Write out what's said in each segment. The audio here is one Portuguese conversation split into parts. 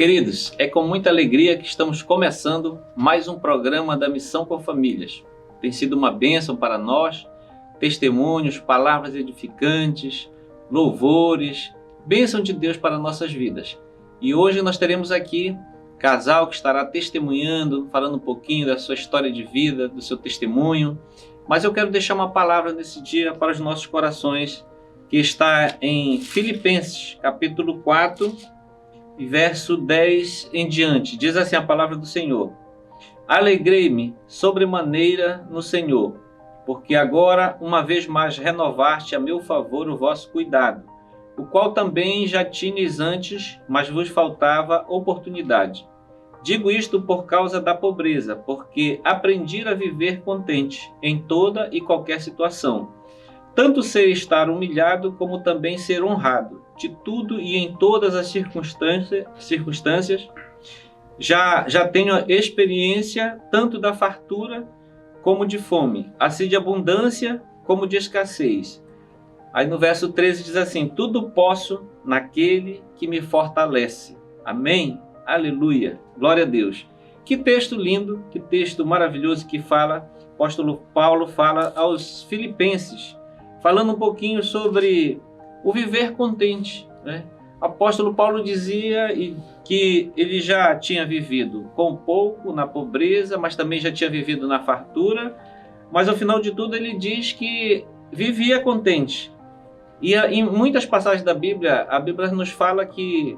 Queridos, é com muita alegria que estamos começando mais um programa da Missão com Famílias. Tem sido uma bênção para nós, testemunhos, palavras edificantes, louvores, bênção de Deus para nossas vidas. E hoje nós teremos aqui casal que estará testemunhando, falando um pouquinho da sua história de vida, do seu testemunho. Mas eu quero deixar uma palavra nesse dia para os nossos corações, que está em Filipenses, capítulo 4, verso 10 em diante. Diz assim a palavra do Senhor: Alegrei-me sobremaneira no Senhor, porque agora uma vez mais renovaste a meu favor o vosso cuidado, o qual também já tinhas antes, mas vos faltava oportunidade. Digo isto por causa da pobreza, porque aprendi a viver contente em toda e qualquer situação. Tanto sei estar humilhado, como também ser honrado. De tudo e em todas as circunstâncias, já tenho experiência tanto da fartura como de fome, assim de abundância como de escassez. Aí no verso 13 diz assim: tudo posso naquele que me fortalece. Amém? Aleluia! Glória a Deus! Que texto lindo, que texto maravilhoso que fala, o apóstolo Paulo fala aos filipenses, falando um pouquinho sobre o viver contente, né? O apóstolo Paulo dizia que ele já tinha vivido com pouco, na pobreza, mas também já tinha vivido na fartura, mas ao final de tudo ele diz que vivia contente. E em muitas passagens da Bíblia, a Bíblia nos fala que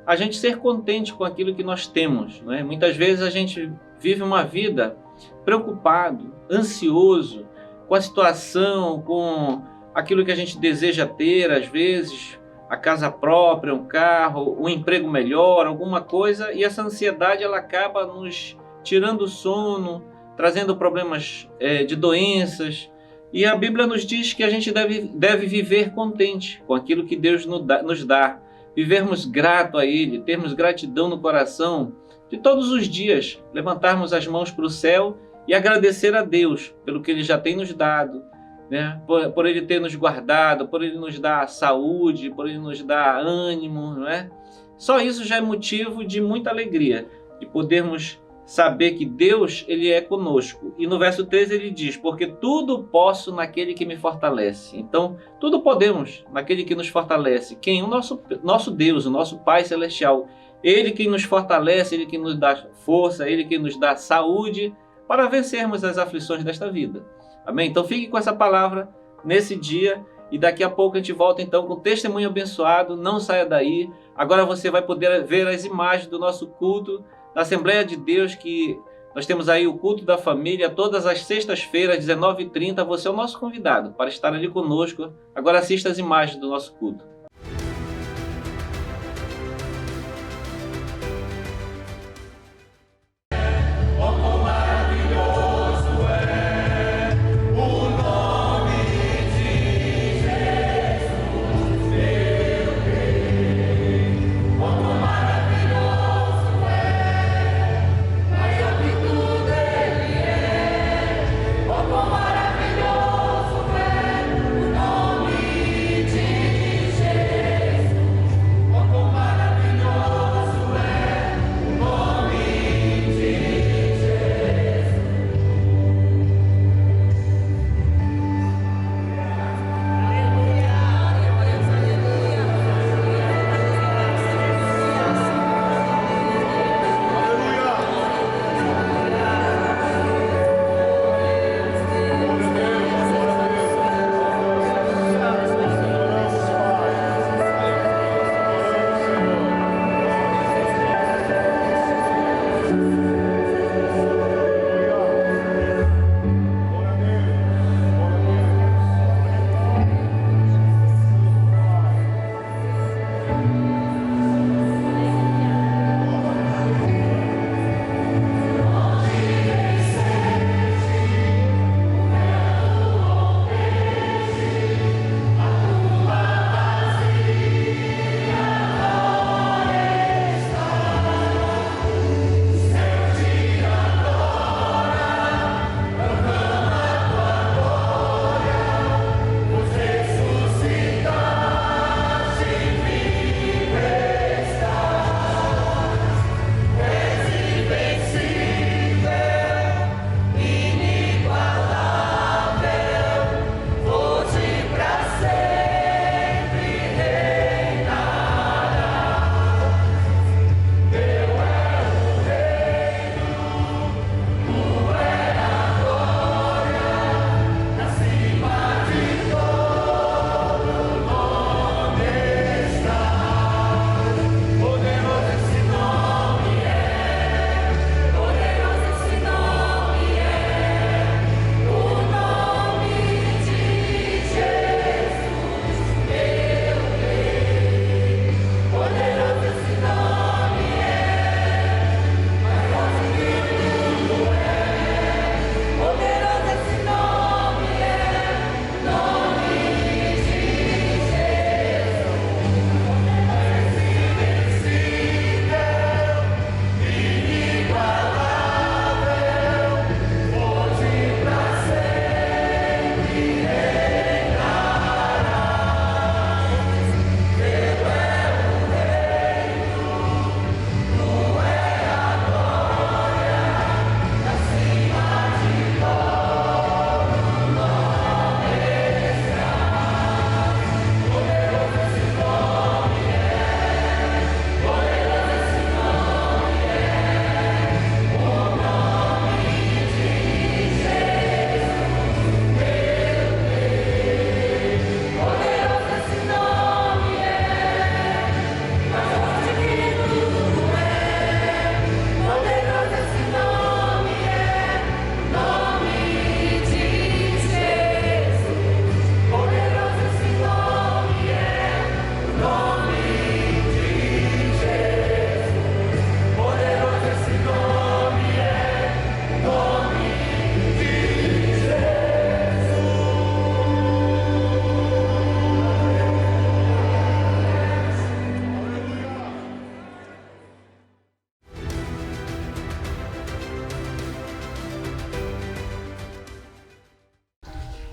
a gente ser contente com aquilo que nós temos, né? Muitas vezes a gente vive uma vida preocupado, ansioso com a situação, com aquilo que a gente deseja ter, às vezes a casa própria, um carro, um emprego melhor, alguma coisa, e essa ansiedade ela acaba nos tirando o sono, trazendo problemas de doenças. E a Bíblia nos diz que a gente deve viver contente com aquilo que Deus nos dá, vivermos grato a Ele, termos gratidão no coração, de todos os dias levantarmos as mãos para o céu e agradecer a Deus pelo que Ele já tem nos dado, né? Por Ele ter nos guardado, por Ele nos dar saúde, por Ele nos dar ânimo, não é? Só isso já é motivo de muita alegria, de podermos saber que Deus ele é conosco. E no verso 13 ele diz: porque tudo posso naquele que me fortalece. Então, tudo podemos naquele que nos fortalece. Quem? O nosso Deus, o nosso Pai Celestial. Ele que nos fortalece, Ele que nos dá força, Ele que nos dá saúde para vencermos as aflições desta vida. Amém? Então fique com essa palavra nesse dia e daqui a pouco a gente volta então com testemunho abençoado. Não saia daí. Agora você vai poder ver as imagens do nosso culto da Assembleia de Deus, que nós temos aí o culto da família todas as sextas-feiras, 19h30. Você é o nosso convidado para estar ali conosco. Agora assista as imagens do nosso culto. Maravilhoso é o nome de Jesus.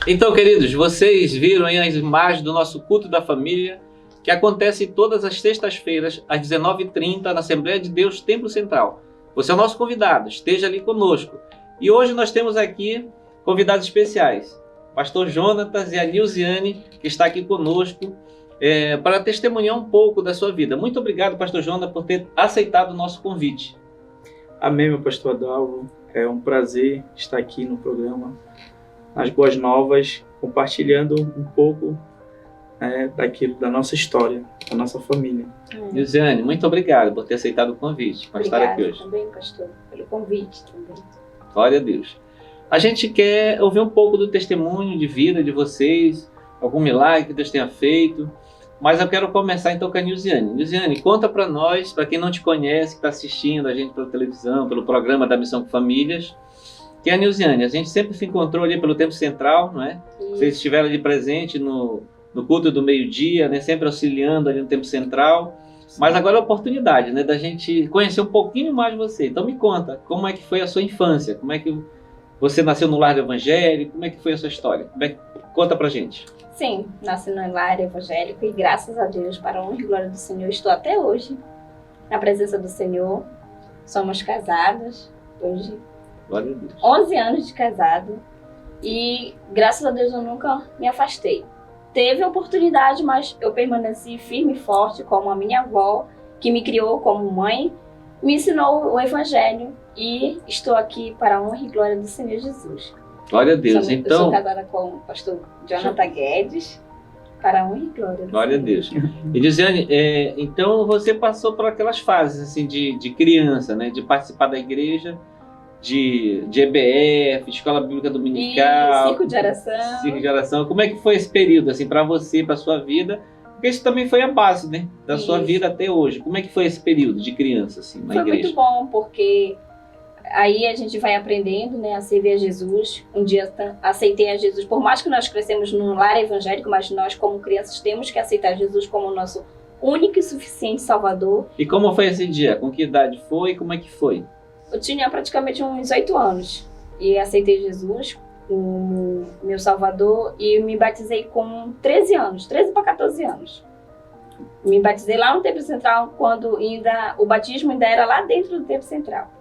Então, queridos, vocês viram aí as imagens do nosso culto da família, que acontece todas as sextas-feiras, às 19h30, na Assembleia de Deus, Templo Central. Você é o nosso convidado, esteja ali conosco. E hoje nós temos aqui convidados especiais, Pastor Jonatas e a Nilziane, que está aqui conosco, para testemunhar um pouco da sua vida. Muito obrigado, Pastor Jonatas, por ter aceitado o nosso convite. Amém, meu pastor Adalvo. É um prazer estar aqui no programa As Boas Novas, compartilhando um pouco daquilo, da nossa história, da nossa família. Nilziane, muito obrigado por ter aceitado o convite para estar aqui hoje. Também, pastor, pelo convite também. Glória a Deus. A gente quer ouvir um pouco do testemunho de vida de vocês, algum milagre que Deus tenha feito. Mas eu quero começar então com a Nilziane. Nilziane, conta para nós, para quem não te conhece, que está assistindo a gente pela televisão, pelo programa da Missão com Famílias, que é a Nilziane. A gente sempre se encontrou ali pelo Templo Central, não é? Vocês estiveram ali presente no culto do meio-dia, né? Sempre auxiliando ali no Templo Central. Mas agora é a oportunidade, né, da gente conhecer um pouquinho mais de você. Então me conta, como é que foi a sua infância? Como é que você nasceu no lar do Evangelho? Como é que foi a sua história? Conta pra gente. Sim, nasci no lar evangélico e graças a Deus, para a honra e glória do Senhor, estou até hoje na presença do Senhor. Somos casadas hoje, Glória a Deus. 11 anos de casado e graças a Deus eu nunca me afastei. Teve oportunidade, mas eu permaneci firme e forte, como a minha avó, que me criou como mãe, me ensinou o Evangelho e estou aqui para a honra e glória do Senhor Jesus. Glória a Deus. Eu sou casada com o pastor Jonatas Guedes, para a honra e glória do Glória a Deus. E Nilziane, então você passou por aquelas fases assim, de criança, né? De participar da igreja, de EBF, Escola Bíblica Dominical, Circo de Oração. Circo de Oração. Como é que foi esse período assim, para você, para sua vida? Porque isso também foi a base, né, da sua vida até hoje. Como é que foi esse período de criança assim, na igreja? Foi muito bom, porque aí a gente vai aprendendo, né, a servir a Jesus. Um dia aceitei a Jesus, por mais que nós crescemos num lar evangélico, mas nós como crianças temos que aceitar Jesus como o nosso único e suficiente Salvador. E como foi esse dia? Com que idade foi? Como é que foi? Eu tinha praticamente uns 8 anos e aceitei Jesus como meu Salvador e me batizei com 13 anos, 13 para 14 anos. Me batizei lá no Templo Central, quando o batismo ainda era lá dentro do Templo Central.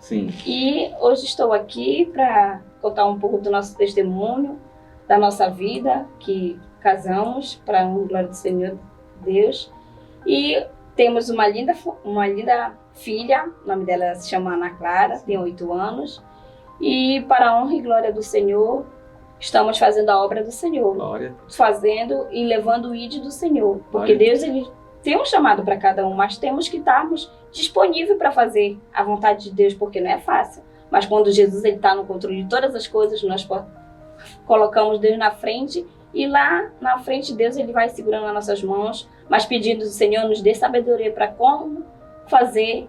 Sim. E hoje estou aqui para contar um pouco do nosso testemunho, da nossa vida, que casamos para a glória do Senhor Deus. E temos uma linda filha, o nome dela se chama Ana Clara, tem 8 anos. E para a honra e glória do Senhor, estamos fazendo a obra do Senhor. Glória. Fazendo e levando o ID do Senhor. Porque Glória. Deus, Ele tem um chamado para cada um, mas temos que estarmos disponíveis para fazer a vontade de Deus, porque não é fácil. Mas quando Jesus está no controle de todas as coisas, nós colocamos Deus na frente e lá na frente Deus ele vai segurando as nossas mãos, mas pedindo ao Senhor nos dê sabedoria para como fazer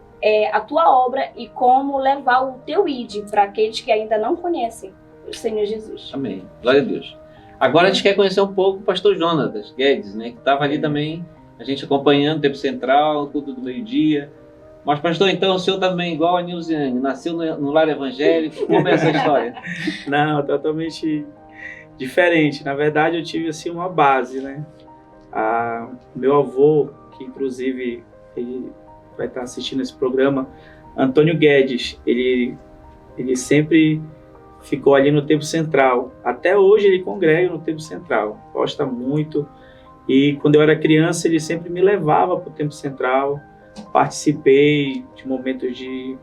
a tua obra e como levar o teu ID para aqueles que ainda não conhecem o Senhor Jesus. Amém. Glória a Deus. Agora a gente quer conhecer um pouco o pastor Jonatas Guedes, né, que estava ali também, a gente acompanhando o Tempo Central, o culto do meio-dia. Mas, pastor, então o senhor também, igual a Nilziane, nasceu no lar evangélico, como é essa história? Não, totalmente diferente. Na verdade, eu tive assim uma base, né? Meu avô, que inclusive ele vai estar assistindo esse programa, Antônio Guedes, ele sempre ficou ali no Templo Central. Até hoje ele congrega no Templo Central, gosta muito. E quando eu era criança, ele sempre me levava para o Templo Central. Participei de momentos de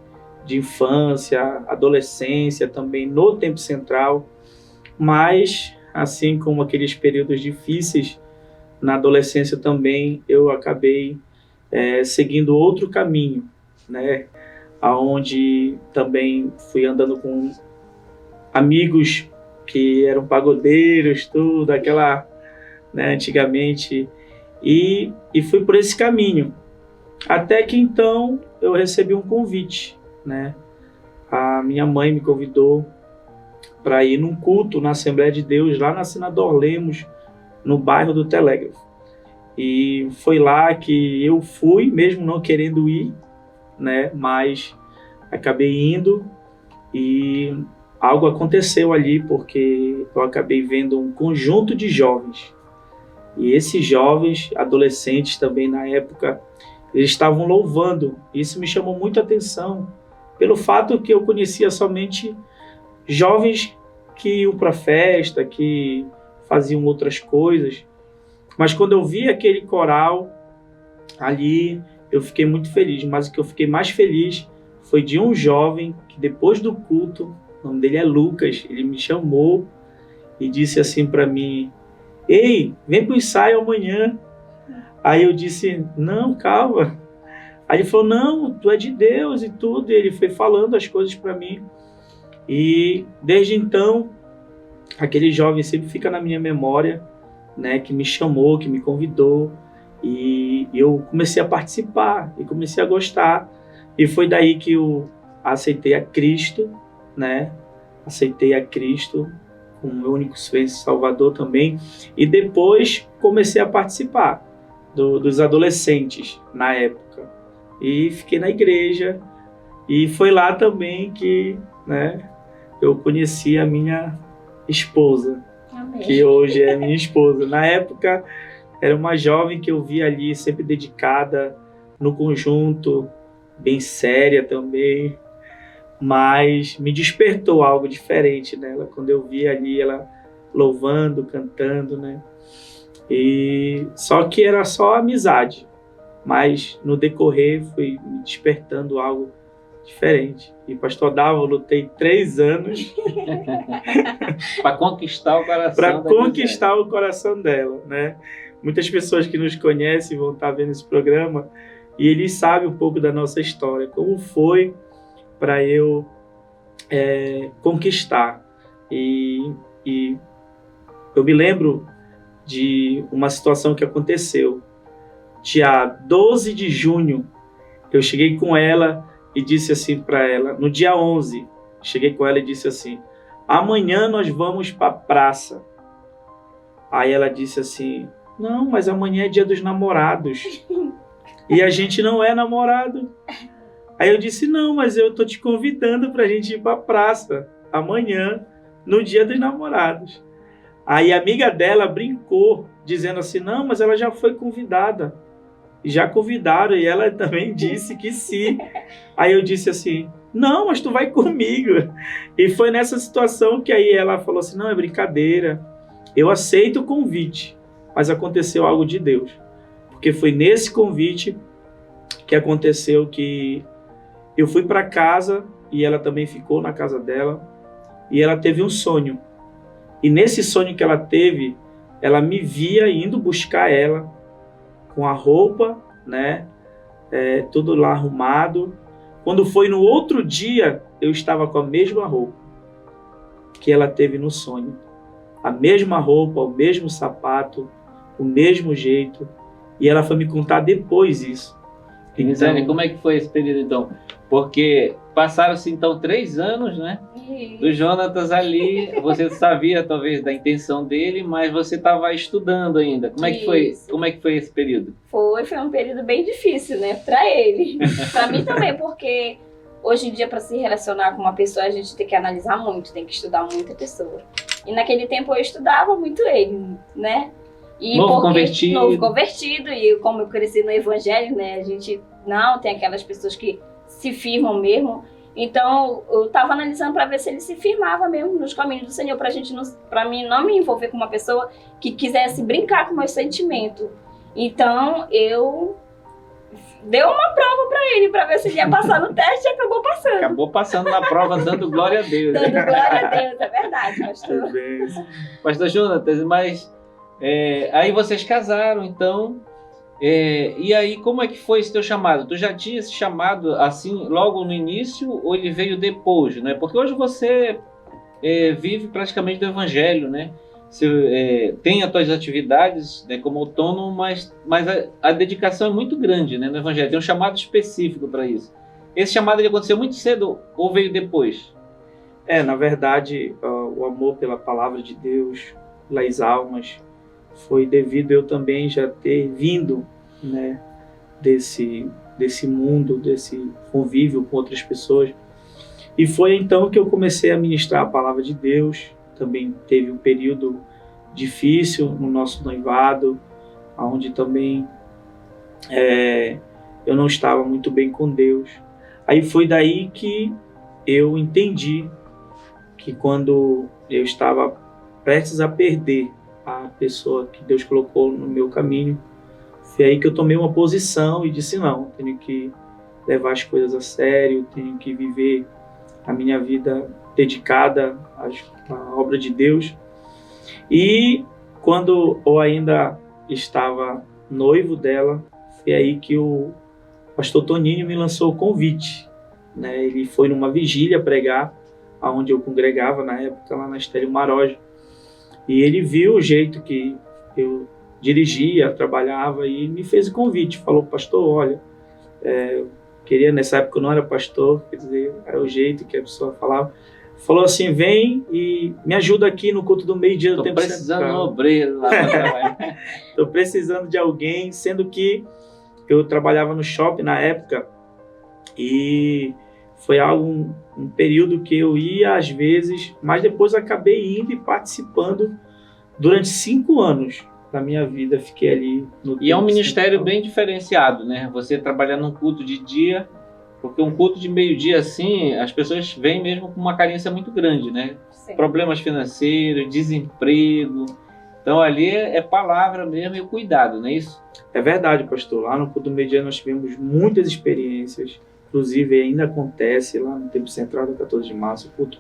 infância, adolescência também no Templo Central. Mas, assim como aqueles períodos difíceis, na adolescência também eu acabei seguindo outro caminho, né? Onde também fui andando com amigos que eram pagodeiros, tudo, aquela, né, antigamente, e fui por esse caminho. Até que então eu recebi um convite, né? A minha mãe me convidou para ir num culto na Assembleia de Deus, lá na Senador Lemos, no bairro do Telégrafo. E foi lá que eu fui, mesmo não querendo ir, né? Mas acabei indo e algo aconteceu ali, porque eu acabei vendo um conjunto de jovens. E esses jovens, adolescentes também na época, eles estavam louvando. Isso me chamou muito a atenção, pelo fato que eu conhecia somente jovens que iam para festa, que faziam outras coisas. Mas quando eu vi aquele coral ali, eu fiquei muito feliz. Mas o que eu fiquei mais feliz foi de um jovem que depois do culto, o nome dele é Lucas, ele me chamou e disse assim para mim: ei, vem pro ensaio amanhã. Aí eu disse: não, calma. Aí ele falou: não, tu é de Deus e tudo. E ele foi falando as coisas para mim. E desde então, aquele jovem sempre fica na minha memória, né, que me chamou, que me convidou. E eu comecei a participar e comecei a gostar. E foi daí que eu aceitei a Cristo, né? Aceitei a Cristo como meu único Salvador também. E depois comecei a participar dos adolescentes na época. E fiquei na igreja. E foi lá também que, né, eu conheci a minha esposa. Amém. Que hoje é minha esposa. Na época, era uma jovem que eu vi ali, sempre dedicada no conjunto, bem séria também, mas me despertou algo diferente nela, quando eu vi ali ela louvando, cantando, né? E só que era só amizade, mas no decorrer foi me despertando algo diferente. E pastor Dava, eu lutei 3 anos para conquistar o coração o coração dela, né? Muitas pessoas que nos conhecem vão estar vendo esse programa e eles sabem um pouco da nossa história, como foi para eu conquistar. E eu me lembro de uma situação que aconteceu. Dia 12 de junho, eu cheguei com ela e disse assim para ela, no dia 11, cheguei com ela e disse assim: amanhã nós vamos para a praça. Aí ela disse assim: não, mas amanhã é dia dos namorados. E a gente não é namorado. Aí eu disse: não, mas eu tô te convidando pra gente ir pra praça amanhã, no dia dos namorados. Aí a amiga dela brincou, dizendo assim: não, mas ela já foi convidada. Já convidaram, e ela também disse que sim. Aí eu disse assim: não, mas tu vai comigo. E foi nessa situação que aí ela falou assim: não, é brincadeira. Eu aceito o convite. Mas aconteceu algo de Deus. Porque foi nesse convite que aconteceu que eu fui para casa e ela também ficou na casa dela. E ela teve um sonho. E nesse sonho que ela teve, ela me via indo buscar ela com a roupa, né? Tudo lá arrumado. Quando foi no outro dia, eu estava com a mesma roupa que ela teve no sonho. A mesma roupa, o mesmo sapato, o mesmo jeito. E ela foi me contar depois isso. Então, como é que foi esse período então? Porque passaram-se então 3 anos, né? Do Jonatas ali, você sabia talvez da intenção dele, mas você estava estudando ainda. Como é que foi? Como é que foi esse período? Foi um período bem difícil, né? Para ele, para mim também, porque hoje em dia para se relacionar com uma pessoa a gente tem que analisar muito, tem que estudar muita pessoa. E naquele tempo eu estudava muito ele, né? E novo convertido, e como eu cresci no evangelho, né, a gente não tem aquelas pessoas que se firmam mesmo. Então eu estava analisando para ver se ele se firmava mesmo nos caminhos do Senhor, para mim não me envolver com uma pessoa que quisesse brincar com meus sentimentos. Então eu dei uma prova para ele, para ver se ele ia passar no teste, e acabou passando. Acabou passando na prova, dando glória a Deus. Dando glória a Deus, é verdade, pastor. Pastor Jonatas, mas aí vocês casaram, então, e aí como é que foi esse teu chamado? Tu já tinha esse chamado assim logo no início ou ele veio depois, né? Porque hoje você vive praticamente do evangelho, né? Você tem as tuas atividades, né, como autônomo, mas a dedicação é muito grande, né, no evangelho. Tem um chamado específico para isso. Esse chamado ele aconteceu muito cedo ou veio depois? Na verdade, o amor pela palavra de Deus, pelas almas, foi devido eu também já ter vindo, né, desse mundo, desse convívio com outras pessoas. E foi então que eu comecei a ministrar a palavra de Deus. Também teve um período difícil no nosso noivado, onde também eu não estava muito bem com Deus. Aí foi daí que eu entendi que quando eu estava prestes a perder a pessoa que Deus colocou no meu caminho, foi aí que eu tomei uma posição e disse, não, tenho que levar as coisas a sério, tenho que viver a minha vida dedicada à obra de Deus. E quando eu ainda estava noivo dela, foi aí que o pastor Toninho me lançou o convite, né? Ele foi numa vigília pregar, onde eu congregava na época, lá na Estélio Maroja. E ele viu o jeito que eu dirigia, trabalhava, e me fez o convite. Falou, pastor, olha, queria, nessa época eu não era pastor, quer dizer, era o jeito que a pessoa falava. Falou assim, vem e me ajuda aqui no culto do meio-dia do Tempo Central. Estou precisando de um obreiro lá para trabalhar. Estou precisando de alguém, sendo que eu trabalhava no shopping na época, e foi um período que eu ia às vezes, mas depois acabei indo e participando durante 5 anos da minha vida. Fiquei ali no E é um ministério central. bem diferenciado, né? Você trabalhar num culto de dia, porque um culto de meio-dia assim, as pessoas vêm mesmo com uma carência muito grande, né? Sim. Problemas financeiros, desemprego. Então ali é palavra mesmo e o cuidado, não é isso? É verdade, pastor. Lá no culto do meio-dia nós tivemos muitas experiências. Inclusive ainda acontece lá no Tempo Central do 14 de março, culto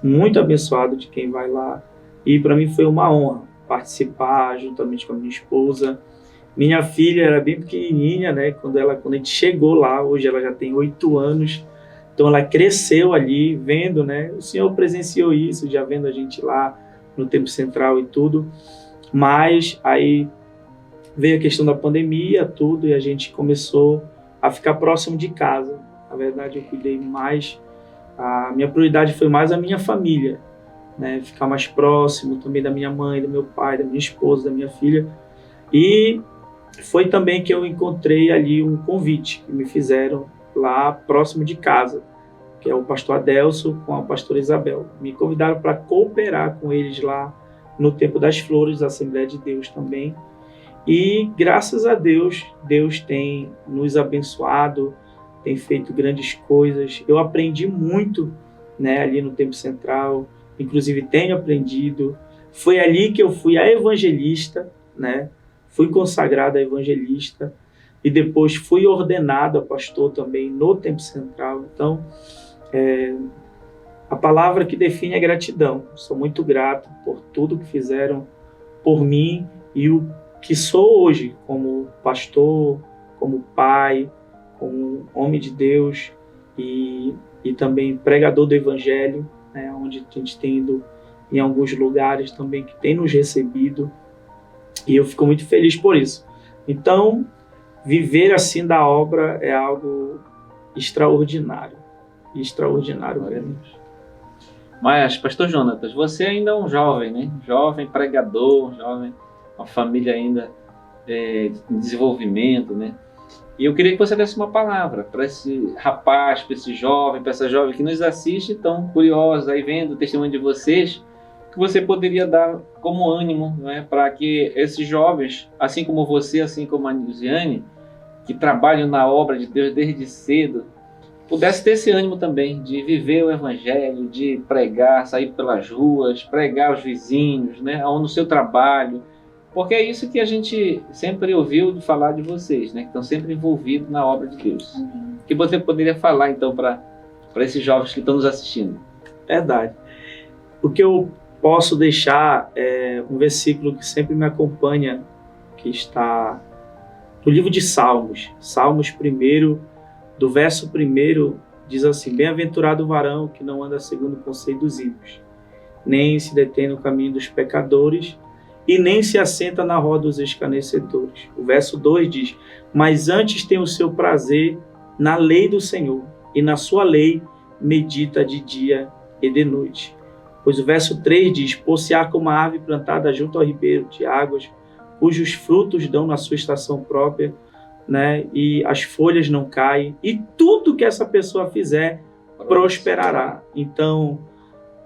muito abençoado de quem vai lá. E para mim foi uma honra participar juntamente com a minha esposa. Minha filha era bem pequenininha, né? Quando a gente chegou lá, hoje ela já tem 8 anos. Então ela cresceu ali, vendo, né? O Senhor presenciou isso, já vendo a gente lá no Tempo Central e tudo. Mas aí veio a questão da pandemia, tudo, e a gente começou a ficar próximo de casa. Na verdade, eu cuidei mais, a minha prioridade foi mais a minha família, né? Ficar mais próximo também da minha mãe, do meu pai, da minha esposa, da minha filha. E foi também que eu encontrei ali um convite que me fizeram lá próximo de casa, que é o pastor Adelso com a pastora Isabel. Me convidaram para cooperar com eles lá no Tempo das Flores, da Assembleia de Deus também. E graças a Deus, Deus tem nos abençoado, tem feito grandes coisas. Eu aprendi muito, né, ali no Tempo Central, inclusive tenho aprendido. Foi ali que eu fui a evangelista, né? Fui consagrado a evangelista e depois fui ordenado a pastor também no Tempo Central. Então, a palavra que define é gratidão. Sou muito grato por tudo que fizeram por mim e o que sou hoje como pastor, como pai, como homem de Deus e também pregador do Evangelho, né, onde a gente tem ido em alguns lugares também que tem nos recebido, e eu fico muito feliz por isso. Então, viver assim da obra é algo extraordinário para mim. Mas, pastor Jonatas, você ainda é um jovem, né? Jovem pregador, jovem, uma família ainda em desenvolvimento, né? E eu queria que você desse uma palavra para esse rapaz, para esse jovem, para essa jovem que nos assiste, tão curiosa aí vendo o testemunho de vocês, que você poderia dar como ânimo, né, para que esses jovens, assim como você, assim como a Nilziane, que trabalham na obra de Deus desde cedo, pudesse ter esse ânimo também de viver o Evangelho, de pregar, sair pelas ruas, pregar aos vizinhos, né, no seu trabalho. Porque é isso que a gente sempre ouviu de falar de vocês, né? Que estão sempre envolvidos na obra de Deus. O que você poderia falar, então, para esses jovens que estão nos assistindo? Verdade. O que eu posso deixar é um versículo que sempre me acompanha, que está no livro de Salmos. Salmos 1, do verso 1, diz assim: Bem-aventurado o varão que não anda segundo o conselho dos ímpios, nem se detém no caminho dos pecadores, e nem se assenta na roda dos escarnecedores. O verso 2 diz: Mas antes tem o seu prazer na lei do Senhor, e na sua lei medita de dia e de noite. Pois o verso 3 diz: Por-se-á como a árvore plantada junto ao ribeiro de águas, cujos frutos dão na sua estação própria, né? E as folhas não caem, e tudo que essa pessoa fizer prosperará. Então,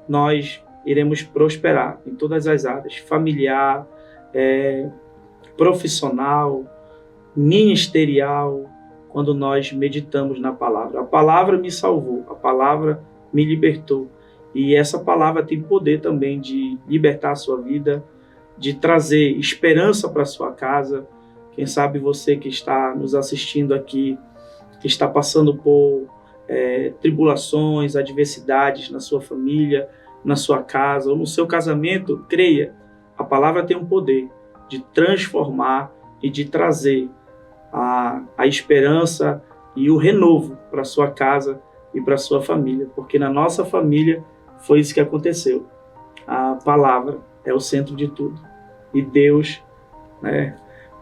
nós iremos prosperar em todas as áreas, familiar, profissional, ministerial, quando nós meditamos na palavra. A palavra me salvou, a palavra me libertou. E essa palavra tem poder também de libertar a sua vida, de trazer esperança para a sua casa. Quem sabe você que está nos assistindo aqui, que está passando por tribulações, adversidades na sua família, na sua casa ou no seu casamento, creia, a palavra tem um poder de transformar e de trazer a esperança e o renovo para a sua casa e para a sua família, porque na nossa família foi isso que aconteceu. A palavra é o centro de tudo e Deus,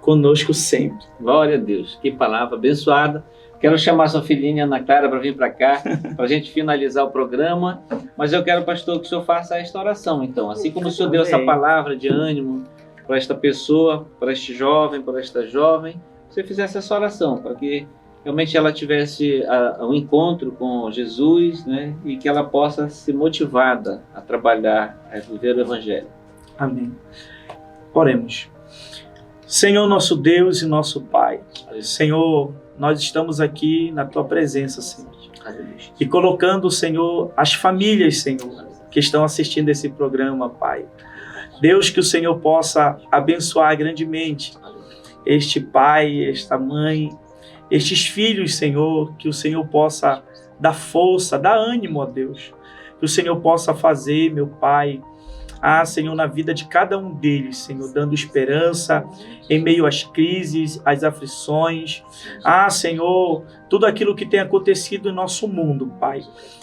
conosco sempre. Glória a Deus, que palavra abençoada. Quero chamar sua filhinha Ana Clara para vir para cá, para a gente finalizar o programa. Mas eu quero, pastor, que o senhor faça esta oração, então. Assim como o senhor deu essa palavra de ânimo para esta pessoa, para este jovem, para esta jovem, você fizesse essa oração, para que realmente ela tivesse um encontro com Jesus, né? E que ela possa ser motivada a trabalhar, a viver o Evangelho. Amém. Oremos. Senhor, nosso Deus e nosso Pai, Senhor, nós estamos aqui na Tua presença, Senhor, e colocando, Senhor, as famílias, Senhor, que estão assistindo esse programa, Pai. Deus, que o Senhor possa abençoar grandemente este pai, esta mãe, estes filhos, Senhor, que o Senhor possa dar força, dar ânimo, ó Deus, que o Senhor possa fazer, meu Pai, Senhor, na vida de cada um deles, Senhor, dando esperança em meio às crises, às aflições. Senhor, tudo aquilo que tem acontecido em nosso mundo, Pai,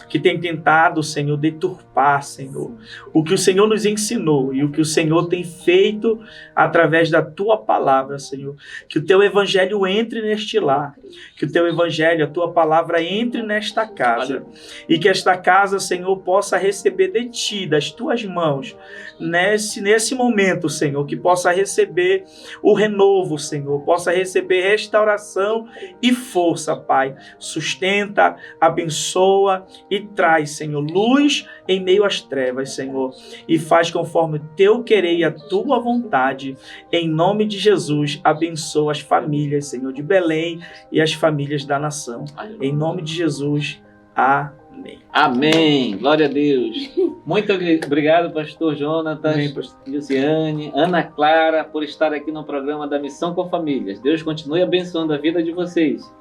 que tem tentado, Senhor, deturpar, Senhor, o que o Senhor nos ensinou e o que o Senhor tem feito através da Tua palavra, Senhor. Que o Teu Evangelho entre neste lar, que o Teu Evangelho, a Tua palavra entre nesta casa. E que esta casa, Senhor, possa receber de Ti, das Tuas mãos, nesse momento, Senhor, que possa receber o renovo, Senhor, possa receber restauração e força, Pai. Sustenta, abençoa e traz, Senhor, luz em meio às trevas, Senhor, e faz conforme o Teu querer e a Tua vontade. Em nome de Jesus, abençoa as famílias, Senhor, de Belém e as famílias da nação. Em nome de Jesus, amém. Amém. Glória a Deus. Muito obrigado, pastor Jonatas, Luciane, Ana Clara, por estar aqui no programa da Missão com Famílias. Deus continue abençoando a vida de vocês.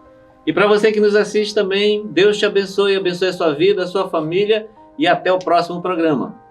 E para você que nos assiste também, Deus te abençoe a sua vida, a sua família, e até o próximo programa.